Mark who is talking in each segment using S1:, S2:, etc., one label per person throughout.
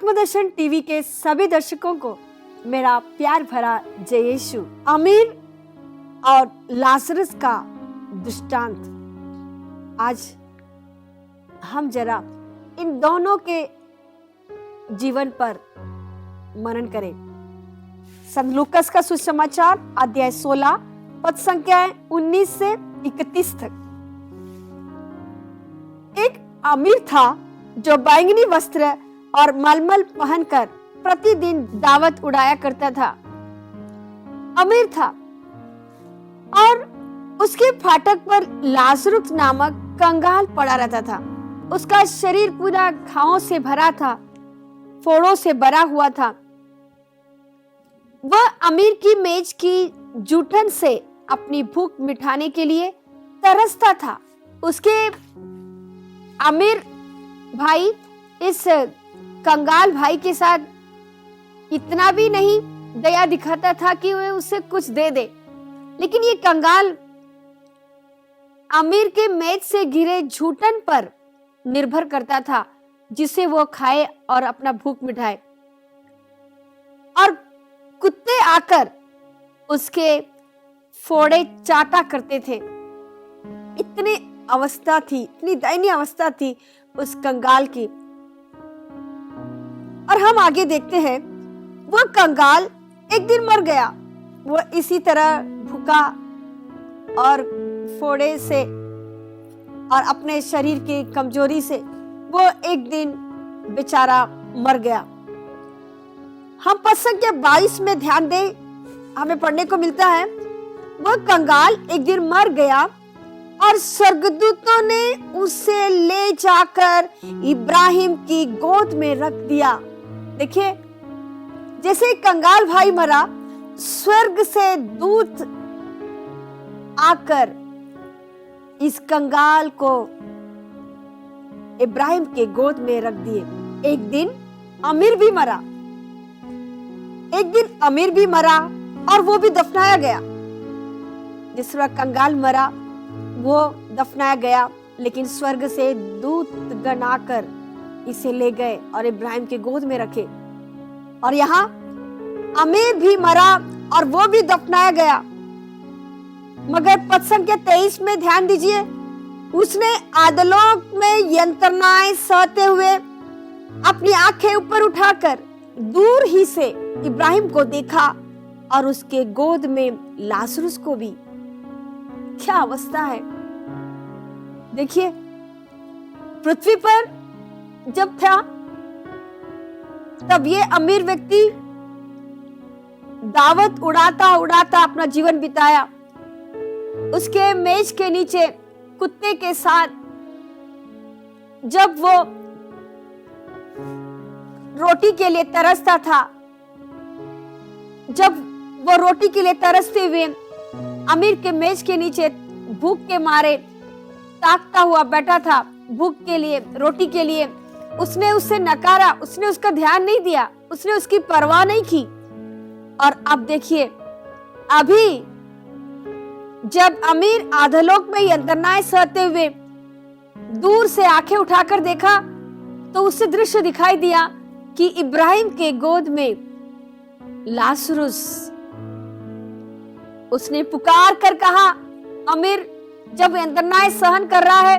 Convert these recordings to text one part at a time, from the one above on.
S1: आत्मदर्शन TV के सभी दर्शकों को मेरा प्यार भरा जय यीशु। अमीर और लाजरस का दृष्टांत। आज हम जरा इन दोनों के जीवन पर मनन करें। संत लूकास का सुसमाचार अध्याय 16 पद संख्याएं 19 से 31 तक। एक अमीर था जो बैंगनी वस्त्र और मलमल पहनकर प्रतिदिन दावत उड़ाया करता था। अमीर था और उसके फाटक पर लाजरुस नामक कंगाल पड़ा रहता था। उसका शरीर पूरा घावों से भरा था, फोड़ों से भरा हुआ था। वह अमीर की मेज की जूठन से अपनी भूख मिटाने के लिए तरसता था। उसके अमीर भाई इस कंगाल भाई के साथ इतना भी नहीं दया दिखाता था कि वह उसे कुछ दे दे, लेकिन ये कंगाल अमीर के मेज से घिरे झूठन पर निर्भर करता था, जिसे वो खाए और अपना भूख मिटाए। और कुत्ते आकर उसके फोड़े चाटा करते थे। इतनी अवस्था थी, इतनी दयनीय अवस्था थी उस कंगाल की। और हम आगे देखते हैं, वह कंगाल एक दिन मर गया। वह इसी तरह भूखा और फोड़े से और अपने शरीर की कमजोरी से वो एक दिन बेचारा मर गया। हम पद संख्या 22 में ध्यान दें, हमें पढ़ने को मिलता है, वह कंगाल एक दिन मर गया और स्वर्गदूतों ने उसे ले जाकर इब्राहिम की गोद में रख दिया। देखिए, जैसे कंगाल भाई मरा, स्वर्ग से दूत आकर इस कंगाल को इब्राहिम के गोद में रख दिए। एक दिन अमीर भी मरा, एक दिन अमीर भी मरा और वो भी दफनाया गया। जिस तरह कंगाल मरा वो दफनाया गया, लेकिन स्वर्ग से दूत गण आकर इसे ले गए और इब्राहिम के गोद में रखे। और यहाँ अमीर भी मरा और वो भी दफनाया गया। मगर पद संख्या 23 में ध्यान दीजिए, उसने आदलोक में यंत्रणाएं सहते हुए अपनी आंखें ऊपर उठाकर दूर ही से इब्राहिम को देखा और उसके गोद में लाजरुस को भी। क्या अवस्था है! देखिए, पृथ्वी पर जब था तब ये अमीर व्यक्ति दावत उड़ाता उड़ाता अपना जीवन बिताया। उसके मेज के नीचे कुत्ते के साथ जब वो रोटी के लिए तरसता था, जब वो रोटी के लिए तरसते हुए अमीर के मेज के नीचे भूख के मारे ताकता हुआ बैठा था, भूख के लिए, रोटी के लिए, उसने उससे नकारा, उसने उसका ध्यान नहीं दिया, उसने उसकी परवाह नहीं की। और अब देखिए, अभी जब अमीर आधलोक में यंत्रणाएं सहते हुए दूर से आंखें उठाकर देखा, तो उसे दृश्य दिखाई दिया कि इब्राहिम के गोद में लाजरुस। उसने पुकार कर कहा, अमीर जब यंत्रणाएं सहन कर रहा है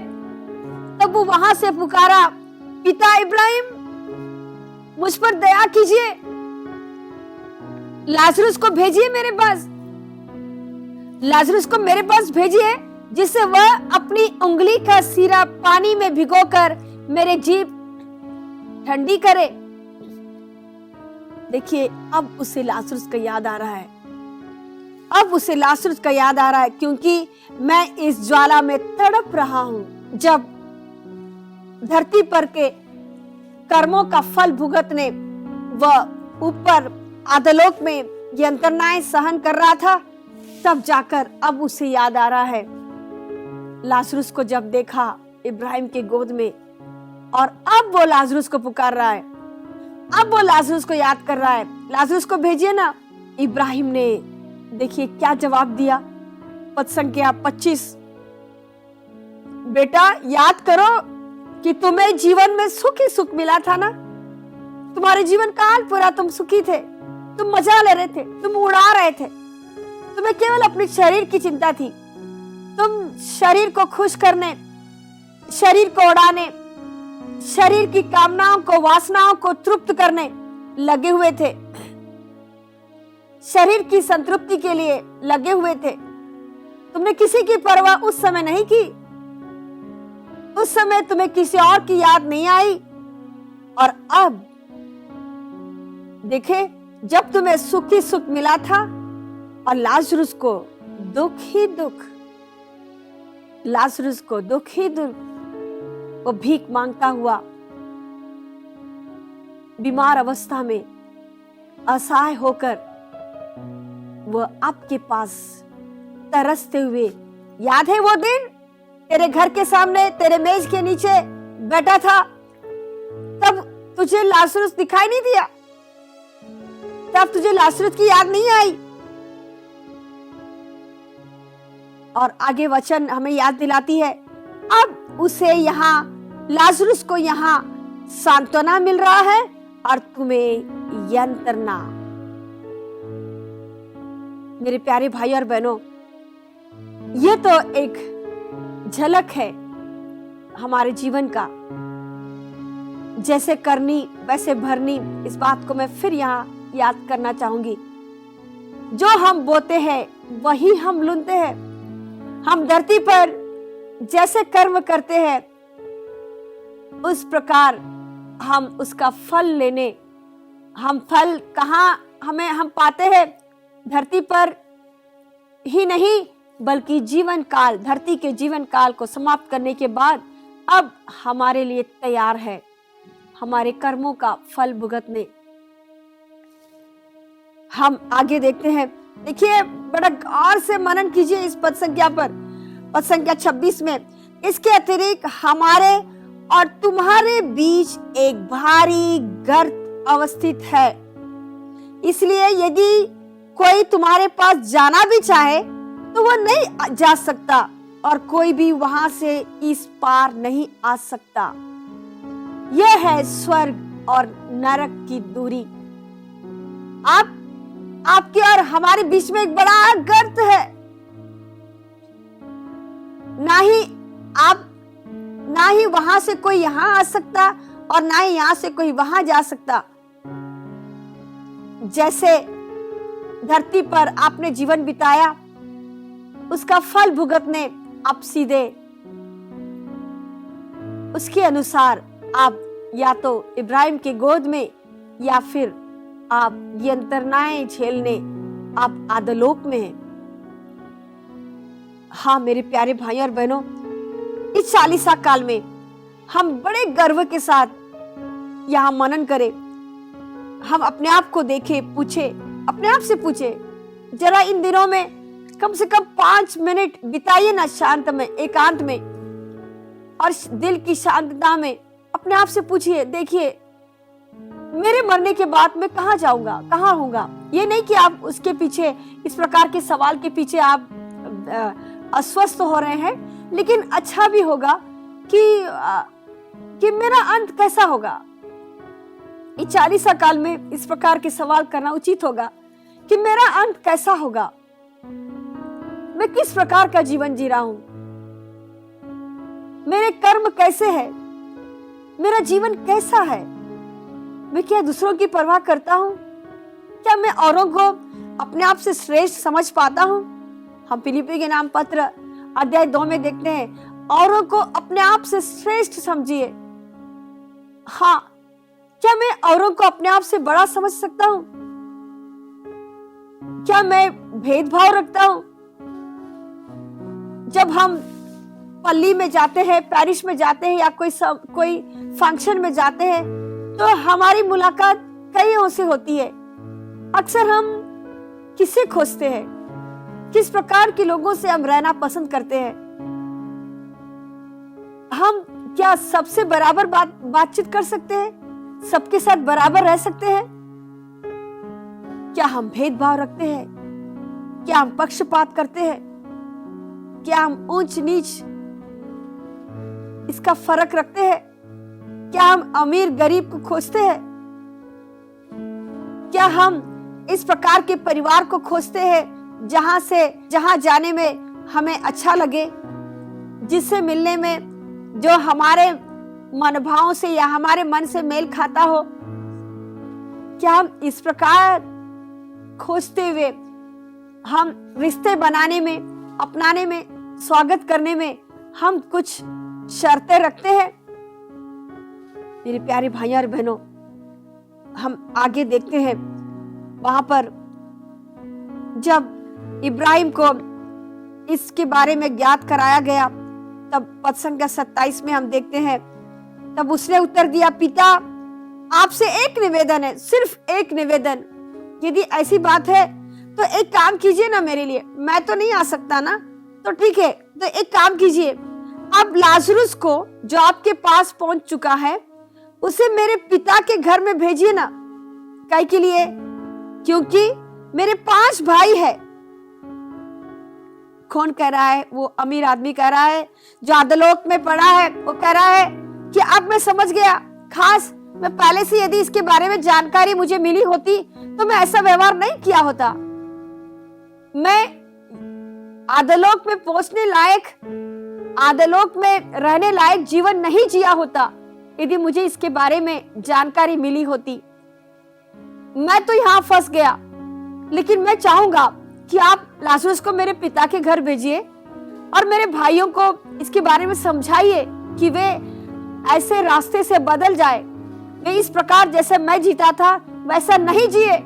S1: तब वो वहां से पुकारा, पिता इब्राहिम, मुझ पर दया कीजिए, लाजरुस को भेजिए मेरे पास, लाजरुस को मेरे पास भेजिए, जिससे वह अपनी उंगली का सिरा पानी में भिगोकर मेरे जीभ ठंडी करे। देखिए, अब उसे लाजरुस का याद आ रहा है। अब उसे लाजरुस का याद आ रहा है, क्योंकि मैं इस ज्वाला में तड़प रहा हूं। जब धरती पर के कर्मों का फल भुगतने वह ऊपर आदलोक में यंत्रणाएं सहन कर रहा था, तब जाकर अब उसे याद आ रहा है। लाजरुस को जब देखा इब्राहिम के गोद में, और अब वो लाजरुस को पुकार रहा है, अब वो लाजरुस को याद कर रहा है, लाजरुस को भेजिए ना। इब्राहिम ने देखिए क्या जवाब दिया, पद संख्या 25, बेटा याद करो कि तुम्हें जीवन में सुख ही सुख मिला था ना, तुम्हारे जीवन काल पूरा तुम सुखी थे, तुम मजा ले रहे थे, तुम उड़ा रहे थे, तुम्हें केवल अपने शरीर की चिंता थी। तुम शरीर को खुश करने, शरीर को उड़ाने, शरीर की कामनाओं को, वासनाओं को तृप्त करने लगे हुए थे, शरीर की संतृप्ति के लिए लगे हुए थे। तुमने किसी की परवाह उस समय नहीं की। उस समय तुम्हें किसी और की याद नहीं आई। और अब देखे, जब तुम्हें सुख ही सुख मिला था और लाजरुस को दुख ही दुख, लाजरुस को दुख ही दुख, वो भीख मांगता हुआ बीमार अवस्था में असहाय होकर वो आपके पास तरसते हुए, याद है वो दिन तेरे घर के सामने, तेरे मेज के नीचे बैठा था, तब तुझे लाजरुस दिखाई नहीं दिया, तब तुझे लाजरुस की याद नहीं आई। और आगे वचन हमें याद दिलाती है, अब उसे यहाँ, लाजरुस को यहाँ सांत्वना मिल रहा है और तुम्हें यंत्रणा। मेरे प्यारे भाई और बहनों, ये तो एक झलक है हमारे जीवन का। जैसे करनी वैसे भरनी, इस बात को मैं फिर यहाँ याद करना चाहूंगी। जो हम बोते हैं वही हम लुनते हैं। हम धरती पर जैसे कर्म करते हैं उस प्रकार हम उसका फल लेने, हम फल कहाँ हम पाते हैं? धरती पर ही नहीं बल्कि जीवन काल, धरती के जीवन काल को समाप्त करने के बाद अब हमारे लिए तैयार है हमारे कर्मों का फल भुगतने। हम आगे देखते हैं। देखिए, बड़ा गौर से मनन कीजिए इस पद संख्या पर, पद संख्या 26 में। इसके अतिरिक्त हमारे और तुम्हारे बीच एक भारी गर्त अवस्थित है, इसलिए यदि कोई तुम्हारे पास जाना भी चाहे तो वह नहीं जा सकता और कोई भी वहां से इस पार नहीं आ सकता। यह है स्वर्ग और नरक की दूरी। आपके और हमारे बीच में एक बड़ा गर्त है। ना ही वहां से कोई यहां आ सकता और ना ही यहां से कोई वहां जा सकता। जैसे धरती पर आपने जीवन बिताया, उसका फल भुगतने आप सीधे उसके अनुसार आप या तो इब्राहिम के गोद में या फिर आप यंत्रणाएं झेलने आप आदलोक में हैं। हाँ मेरे प्यारे भाई और बहनों, इस 40 काल में हम बड़े गर्व के साथ यहाँ मनन करें। हम अपने आप को देखें, पूछे, अपने आप से पूछे, जरा इन दिनों में कम से कम 5 मिनट बिताइए ना शांत में, एकांत में और दिल की शांतता में। अपने आप से पूछिए, देखिए मेरे मरने के बाद मैं कहाँ जाऊंगा, कहाँ होऊंगा। ये नहीं कि आप उसके पीछे, इस प्रकार के सवाल के पीछे आप अस्वस्थ हो रहे हैं, लेकिन अच्छा भी होगा कि मेरा अंत कैसा होगा। इस 40 काल में इस प्रकार के सवाल करना उचित होगा कि मेरा अंत कैसा होगा, मैं किस प्रकार का जीवन जी रहा हूं, मेरे कर्म कैसे हैं, मेरा जीवन कैसा है, मैं क्या दूसरों की परवाह करता हूं, क्या मैं औरों को अपने आप से श्रेष्ठ समझ पाता हूं। हम फिलिप्पी के नाम पत्र अध्याय 2 में देखते हैं, औरों को अपने आप से श्रेष्ठ समझिए। हाँ, क्या मैं औरों को अपने आप से बड़ा समझ सकता हूं? क्या मैं भेदभाव रखता हूं? जब हम पल्ली में जाते हैं, पैरिश में जाते हैं या कोई फंक्शन में जाते हैं तो हमारी मुलाकात कईयों से होती है। अक्सर हम किसे खोजते हैं, किस प्रकार के लोगों से हम रहना पसंद करते हैं। हम क्या सबसे बराबर बातचीत कर सकते हैं, सबके साथ बराबर रह सकते हैं? क्या हम भेदभाव रखते हैं? क्या हम पक्षपात करते हैं? क्या हम ऊंच नीच इसका फर्क रखते हैं? क्या हम अमीर गरीब को खोजते हैं? क्या हम इस प्रकार के परिवार को खोजते हैं जहां जाने में हमें अच्छा लगे, जिससे मिलने में जो हमारे मनोभावों से या हमारे मन से मेल खाता हो? क्या हम इस प्रकार खोजते हुए हम रिश्ते बनाने में, अपनाने में, स्वागत करने में हम कुछ शर्तें रखते हैं? मेरे प्यारे भाइयों और बहनों, हम आगे देखते हैं। वहां पर जब इब्राहिम को इसके बारे में ज्ञात कराया गया, तब पद संख्या 27 में हम देखते हैं, तब उसने उत्तर दिया, पिता आपसे एक निवेदन है, सिर्फ एक निवेदन। यदि ऐसी बात है तो एक काम कीजिए ना मेरे लिए, मैं तो नहीं आ सकता ना, तो ठीक है, तो एक काम कीजिए, आप लाजरुस को जो आपके पास पहुंच चुका है उसे मेरे पिता के घर में भेजिए ना। काहे के लिए? क्योंकि मेरे 5 भाई है। कौन कह रहा है? वो अमीर आदमी कह रहा है जो अधोलोक में पड़ा है। वो कह रहा है कि अब मैं समझ गया, खास मैं पहले से यदि इसके बारे में जानकारी मुझे मिली होती तो मैं ऐसा व्यवहार नहीं किया होता। मैं अधोलोक में पहुंचने लायक, अधोलोक में रहने लायक जीवन नहीं जिया होता यदि मुझे इसके बारे में जानकारी मिली होती। मैं तो यहां फंस गया, लेकिन मैं चाहूंगा कि आप लाजरुस को मेरे पिता के घर भेजिए और मेरे भाइयों को इसके बारे में समझाइए कि वे ऐसे रास्ते से बदल जाए, वे इस प्रकार जैसे मैं जीता था वैसा नहीं जिए,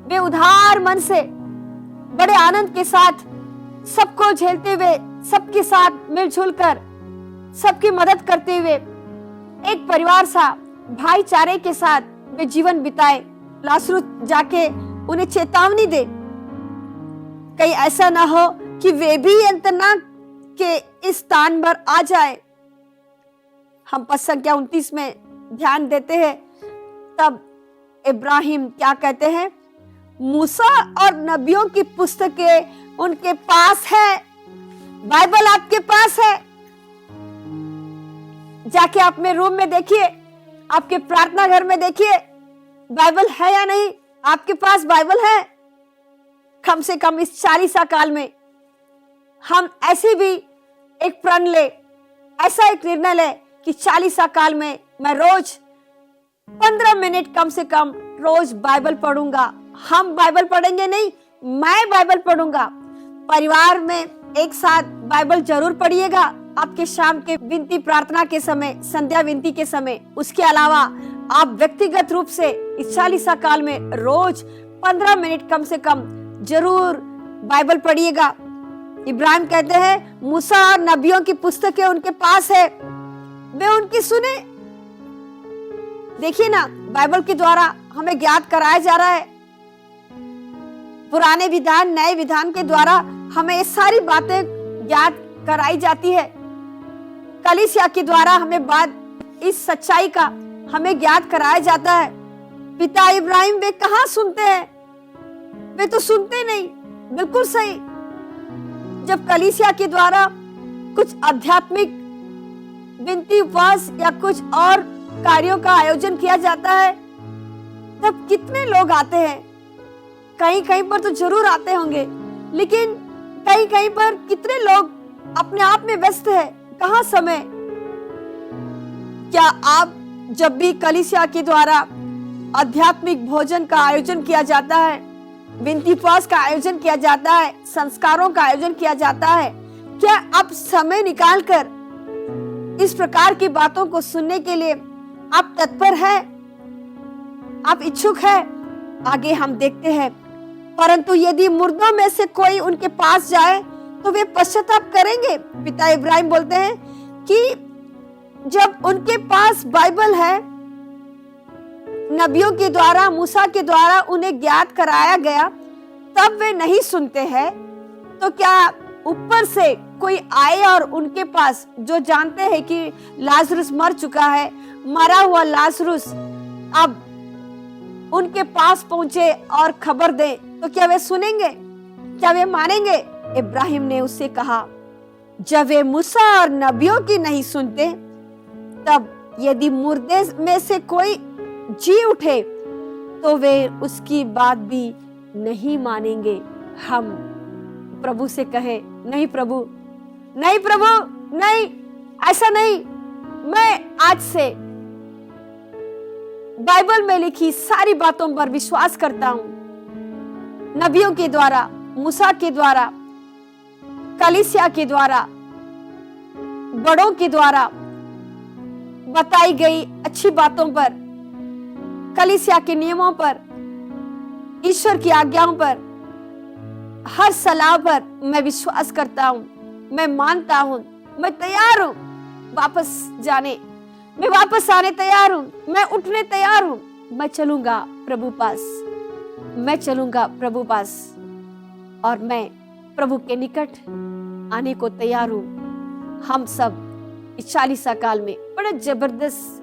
S1: वे उदार मन से बड़े आनंद के साथ सबको झेलते हुए, सबके साथ मिलजुल कर, सबकी मदद करते हुए एक परिवार सा भाईचारे के साथ वे जीवन बिताए। लाजरुस जाके उन्हें चेतावनी दे, कहीं ऐसा ना हो कि वे भी यंत्रणा के इस स्थान पर आ जाए। हम पद संख्या 29 में ध्यान देते हैं, तब इब्राहिम क्या कहते हैं? मूसा और नबियों की पुस्तकें उनके पास है, बाइबल आपके पास है। जाके अपने रूम में देखिए, आपके प्रार्थना घर में देखिए, बाइबल है या नहीं। आपके पास बाइबल है? कम से कम इस 40 काल में हम ऐसे भी एक प्रण ले, ऐसा एक निर्णय ले कि 40 काल में मैं रोज 15 मिनट कम से कम रोज बाइबल पढ़ूंगा। हम बाइबल पढ़ेंगे नहीं, मैं बाइबल पढ़ूंगा। परिवार में एक साथ बाइबल जरूर पढ़िएगा, आपके शाम के विनती प्रार्थना के समय, संध्या विनती के समय। उसके अलावा आप व्यक्तिगत रूप से इस 40 काल में रोज 15 मिनट कम से कम जरूर बाइबल पढ़िएगा। इब्राहिम कहते हैं मूसा और नबियों की पुस्तकें उनके पास है, वे उनकी सुने। देखिए ना, बाइबल के द्वारा हमें ज्ञात कराया जा रहा है, पुराने विधान नए विधान के द्वारा हमें ये सारी बातें ज्ञात कराई जाती है। कलीसिया के द्वारा हमें बात, इस सच्चाई का हमें ज्ञात कराया जाता है। पिता इब्राहिम वे कहाँ सुनते हैं? वे तो सुनते नहीं। बिल्कुल सही। जब कलीसिया के द्वारा कुछ आध्यात्मिक विनती, उपवास या कुछ और कार्यों का आयोजन किया जाता है, तब कितने लोग आते हैं? कहीं कहीं पर तो जरूर आते होंगे, लेकिन कहीं कहीं पर कितने लोग अपने आप में व्यस्त है, कहाँ समय? क्या आप जब भी कलीसिया के द्वारा आध्यात्मिक भोजन का आयोजन किया जाता है, विनती उपवास का आयोजन किया जाता है, संस्कारों का आयोजन किया जाता है, क्या आप समय निकालकर इस प्रकार की बातों को सुनने के लिए आप तत्पर हैं? आप इच्छुक हैं? आगे हम देखते हैं, परंतु यदि मुर्दों में से कोई उनके पास जाए तो वे पश्चाताप करेंगे। पिता इब्राहिम बोलते हैं कि जब उनके पास बाइबल है, नबियों के द्वारा, मूसा के द्वारा उन्हें ज्ञात कराया गया, तब वे नहीं सुनते हैं, तो क्या ऊपर से कोई आए और उनके पास, जो जानते हैं कि लाजरुस मर चुका है, मरा हुआ लाजरुस अब उनके पास पहुंचे और खबर दे, तो क्या वे सुनेंगे? क्या वे मानेंगे? इब्राहिम ने उससे कहा, जब वे मूसा और नबियों की नहीं सुनते, तब यदि मुर्दे में से कोई जी उठे तो वे उसकी बात भी नहीं मानेंगे। हम प्रभु से कहे, नहीं प्रभु, नहीं प्रभु, नहीं, ऐसा नहीं। मैं आज से बाइबल में लिखी सारी बातों पर विश्वास करता हूं। नबियों के द्वारा, मूसा के द्वारा, कलीसिया के द्वारा, बड़ों के द्वारा बताई गई अच्छी बातों पर, कलीसिया के नियमों पर, ईश्वर की आज्ञाओं पर, हर सलाह पर मैं विश्वास करता हूं। मैं मानता हूं, मैं तैयार हूं वापस जाने, मैं वापस आने तैयार हूं, मैं उठने तैयार हूं। मैं चलूंगा प्रभु पास, मैं चलूंगा प्रभु पास, और मैं प्रभु के निकट आने को तैयार हूं। हम सब इस 40 काल में बड़े जबरदस्त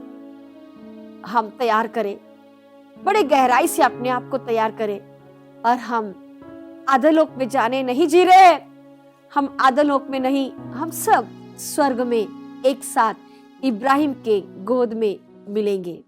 S1: हम तैयार करें, बड़े गहराई से अपने आप को तैयार करें, और हम आधोलोक में जाने नहीं जी रहे। हम आधोलोक में नहीं, हम सब स्वर्ग में एक साथ इब्राहिम के गोद में मिलेंगे।